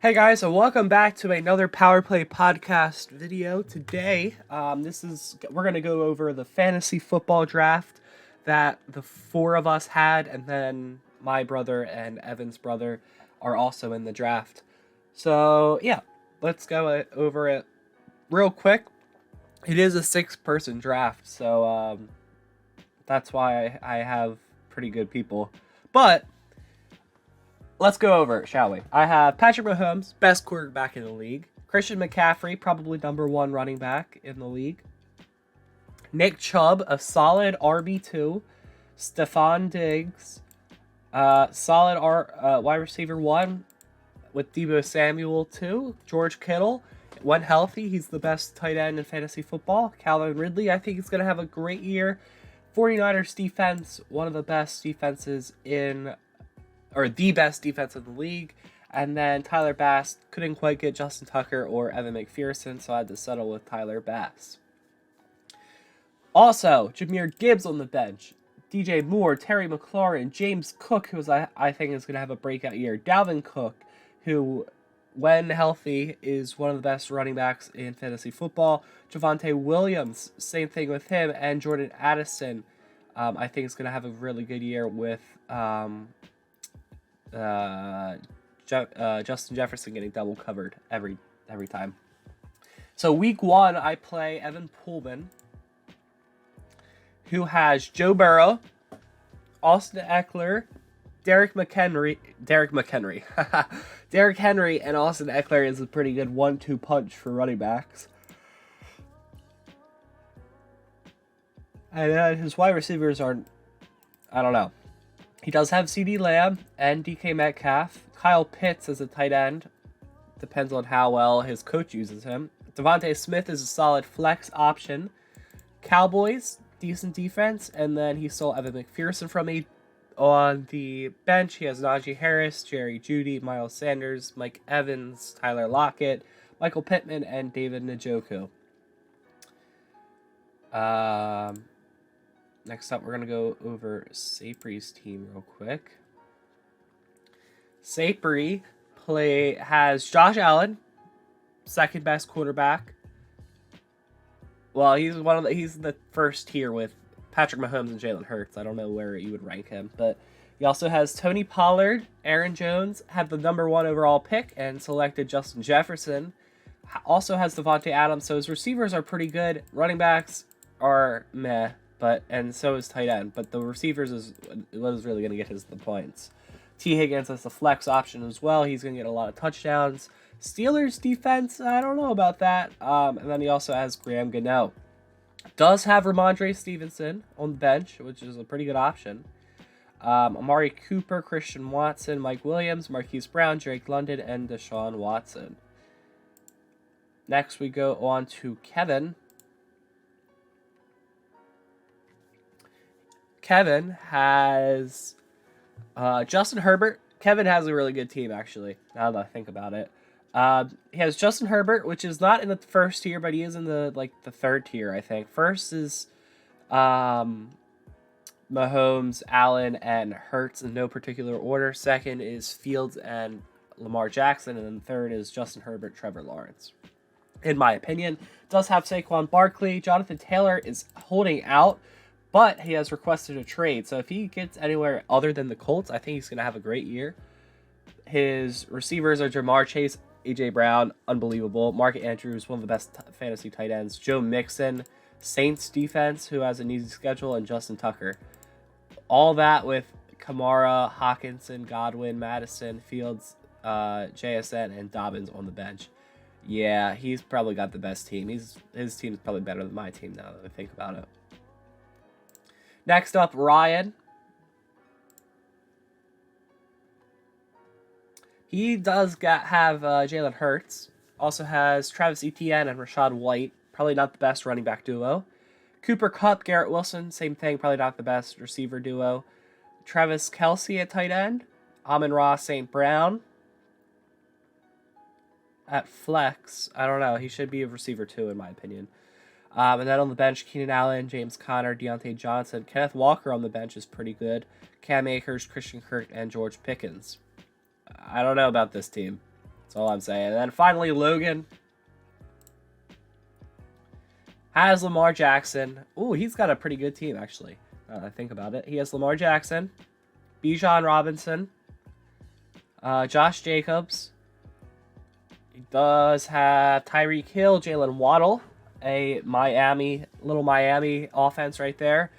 Hey guys, and welcome back to another Power Play podcast video. Today, we're gonna go over the fantasy football draft that the four of us had, and then my brother and Evan's brother are also in the draft. So yeah, let's go over it real quick. It is a 6-person draft, so that's why I have pretty good people, but let's go over it, shall we? I have Patrick Mahomes, best quarterback in the league. Christian McCaffrey, probably number 1 running back in the league. Nick Chubb, a solid RB2. Stephon Diggs, solid wide receiver 1 with Deebo Samuel 2. George Kittle, when healthy, he's the best tight end in fantasy football. Calvin Ridley, I think he's going to have a great year. 49ers defense, one of the best defenses the best defense in the league. And then Tyler Bass, couldn't quite get Justin Tucker or Evan McPherson, so I had to settle with Tyler Bass. Also, Jahmyr Gibbs on the bench. DJ Moore, Terry McLaurin, James Cook, who I think is going to have a breakout year. Dalvin Cook, who, when healthy, is one of the best running backs in fantasy football. Javonte Williams, same thing with him. And Jordan Addison, I think is going to have a really good year with Justin Jefferson getting double covered every time. So week 1, I play Evan Pullman, who has Joe Burrow, Austin Eckler, Derrick Henry, and Austin Eckler is a pretty good 1-2 punch for running backs. And his wide receivers are, I don't know. He does have CeeDee Lamb and DK Metcalf. Kyle Pitts as a tight end. Depends on how well his coach uses him. Devontae Smith is a solid flex option. Cowboys, decent defense. And then he stole Evan McPherson from me. On the bench, he has Najee Harris, Jerry Jeudy, Miles Sanders, Mike Evans, Tyler Lockett, Michael Pittman, and David Njoku. Next up, we're going to go over Seipiri's team real quick. Seipiri has Josh Allen, second best quarterback. Well, he's the first tier with Patrick Mahomes and Jalen Hurts. I don't know where you would rank him, but he also has Tony Pollard. Aaron Jones had the number 1 overall pick and selected Justin Jefferson. Also has Devontae Adams, so his receivers are pretty good. Running backs are meh. And so is tight end. But the receivers is what is really going to get his the points. T. Higgins as the flex option as well. He's going to get a lot of touchdowns. Steelers defense, I don't know about that. And then he also has Graham Gano. Does have Ramondre Stevenson on the bench, which is a pretty good option. Amari Cooper, Christian Watson, Mike Williams, Marquise Brown, Drake London, and Deshaun Watson. Next we go on to Kevin. Kevin has Justin Herbert. Kevin has a really good team, actually, now that I think about it. He has Justin Herbert, which is not in the first tier, but he is in the third tier, I think. First is Mahomes, Allen, and Hurts in no particular order. Second is Fields and Lamar Jackson. And then third is Justin Herbert, Trevor Lawrence. In my opinion, does have Saquon Barkley. Jonathan Taylor is holding out, but he has requested a trade. So if he gets anywhere other than the Colts, I think he's going to have a great year. His receivers are Jamar Chase, A.J. Brown, unbelievable. Mark Andrews, one of the best fantasy tight ends. Joe Mixon, Saints defense, who has an easy schedule, and Justin Tucker. All that with Kamara, Hawkinson, Godwin, Madison, Fields, JSN, and Dobbins on the bench. Yeah, he's probably got the best team. His team is probably better than my team now that I think about it. Next up, Ryan. He does have Jalen Hurts. Also has Travis Etienne and Rachaad White. Probably not the best running back duo. Cooper Kupp, Garrett Wilson, same thing. Probably not the best receiver duo. Travis Kelce at tight end. Amon-Ra St. Brown. At flex, I don't know. He should be a receiver too, in my opinion. And then on the bench, Keenan Allen, James Conner, Deontay Johnson. Kenneth Walker on the bench is pretty good. Cam Akers, Christian Kirk, and George Pickens. I don't know about this team. That's all I'm saying. And then finally, Logan has Lamar Jackson. Ooh, he's got a pretty good team, actually. Now that I think about it. He has Lamar Jackson, Bijan Robinson, Josh Jacobs. He does have Tyreek Hill, Jalen Waddle, a little Miami offense right there.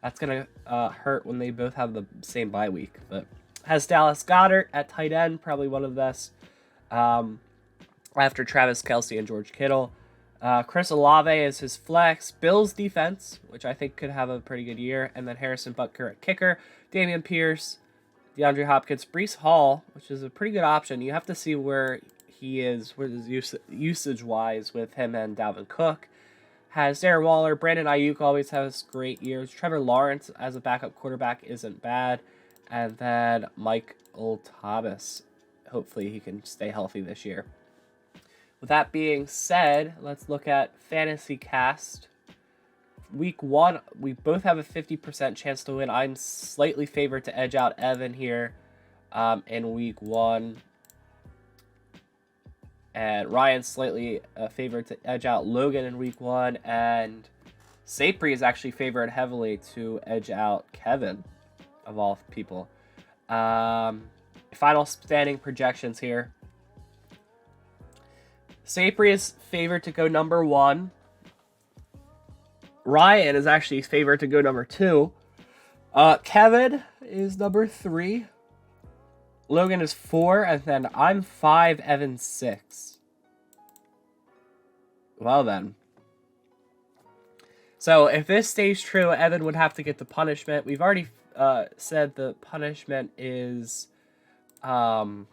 That's going to hurt when they both have the same bye week. But has Dallas Goedert at tight end, probably one of the best after Travis Kelce and George Kittle. Chris Olave is his flex. Bills defense, which I think could have a pretty good year. And then Harrison Butker at kicker. Dameon Pierce, DeAndre Hopkins, Breece Hall, which is a pretty good option. You have to see where he is, where his usage-wise with him and Dalvin Cook. Has Darren Waller. Brandon Ayuk always has great years. Trevor Lawrence as a backup quarterback isn't bad. And then Michael Thomas. Hopefully he can stay healthy this year. With that being said, let's look at Fantasy Cast. Week 1, we both have a 50% chance to win. I'm slightly favored to edge out Evan here in Week 1. And Ryan's slightly favored to edge out Logan in Week 1. And Seipiri is actually favored heavily to edge out Kevin, of all people. Final standing projections here. Seipiri is favored to go number 1. Ryan is actually favored to go number 2. Kevin is number 3. Logan is 4, and then I'm 5, Evan's 6. Well then. So if this stays true, Evan would have to get the punishment. We've already said the punishment is getting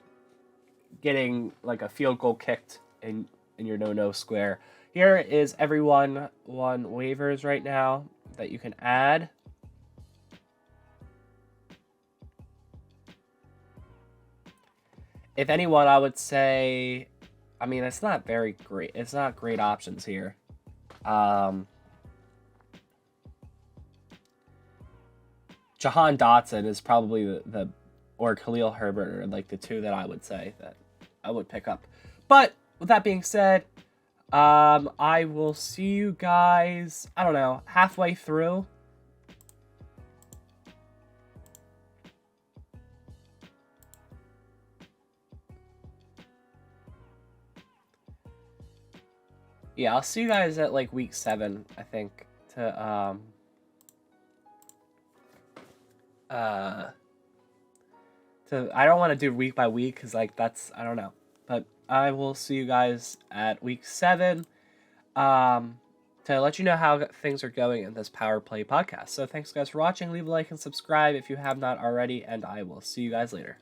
like a field goal kicked in your no square. Here is everyone on waivers right now that you can add. If anyone, I would say, I mean, it's not very great. It's not great options here. Jahan Dotson is probably the or Khalil Herbert are like the two that I would say that I would pick up. But with that being said, I will see you guys, I don't know, halfway through. Yeah, I'll see you guys at like week 7, I think, to I don't want to do week by week because like that's, I don't know, but I will see you guys at week 7 to let you know how things are going in this Power Play podcast. So thanks guys for watching. Leave a like and subscribe if you have not already, and I will see you guys later.